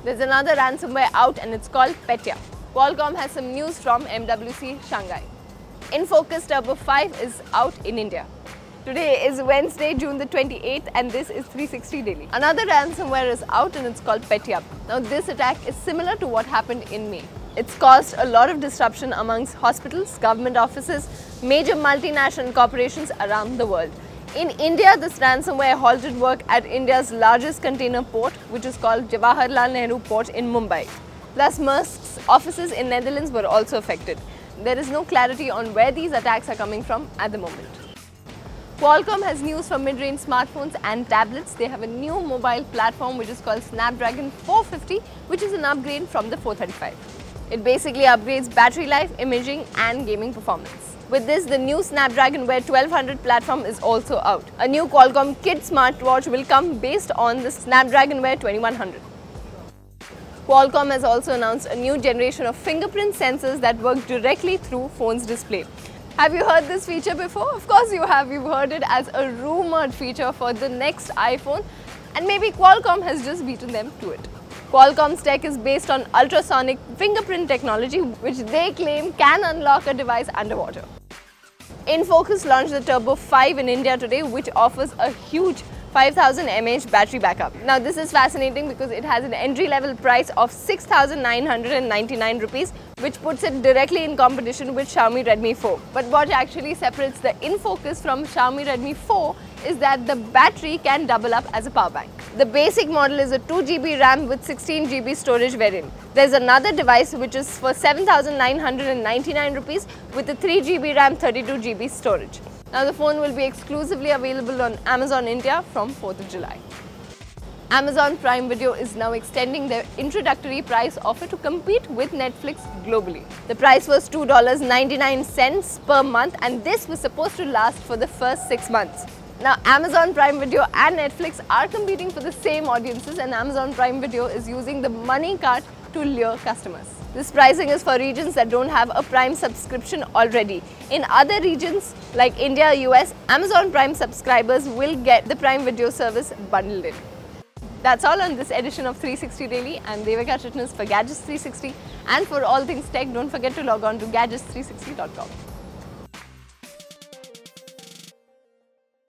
There's another ransomware out and it's called Petya. Qualcomm has some news from MWC Shanghai. InFocus Turbo 5 is out in India. Today is Wednesday, June the 28th, and this is 360 Daily. Another ransomware is out and it's called Petya. Now this attack is similar to what happened in May. It's caused a lot of disruption amongst hospitals, government offices, major multinational corporations around the world. In India, this ransomware halted work at India's largest container port, which is called Jawaharlal Nehru Port in Mumbai. Plus, Maersk's offices in Netherlands were also affected. There is no clarity on where these attacks are coming from at the moment. Qualcomm has news for mid-range smartphones and tablets. They have a new mobile platform which is called Snapdragon 450, which is an upgrade from the 435. It basically upgrades battery life, imaging and gaming performance. With this, the new Snapdragon Wear 1200 platform is also out. A new Qualcomm Kid smartwatch will come based on the Snapdragon Wear 2100. Qualcomm has also announced a new generation of fingerprint sensors that work directly through phone's display. Have you heard this feature before? Of course you have. You've heard it as a rumored feature for the next iPhone, and maybe Qualcomm has just beaten them to it. Qualcomm's tech is based on ultrasonic fingerprint technology, which they claim can unlock a device underwater. InFocus launched the Turbo 5 in India today, which offers a huge 5000 mAh battery backup. Now this is fascinating because it has an entry-level price of 6,999 rupees, which puts it directly in competition with Xiaomi Redmi 4. But what actually separates the InFocus from Xiaomi Redmi 4 is that the battery can double up as a power bank. The basic model is a 2 GB RAM with 16 GB storage variant. There's another device which is for 7,999 rupees with a 3 GB RAM 32 GB storage. Now the phone will be exclusively available on Amazon India from 4th of July. Amazon Prime Video is now extending their introductory price offer to compete with Netflix globally. The price was $2.99 per month, and this was supposed to last for the first 6 months. Now Amazon Prime Video and Netflix are competing for the same audiences, and Amazon Prime Video is using the money cart to lure customers. This pricing is for regions that don't have a Prime subscription already. In other regions like India, US, Amazon Prime subscribers will get the Prime Video service bundled in. That's all on this edition of 360 Daily. I'm Devika Chitnis for Gadgets 360, and for all things tech, don't forget to log on to gadgets360.com.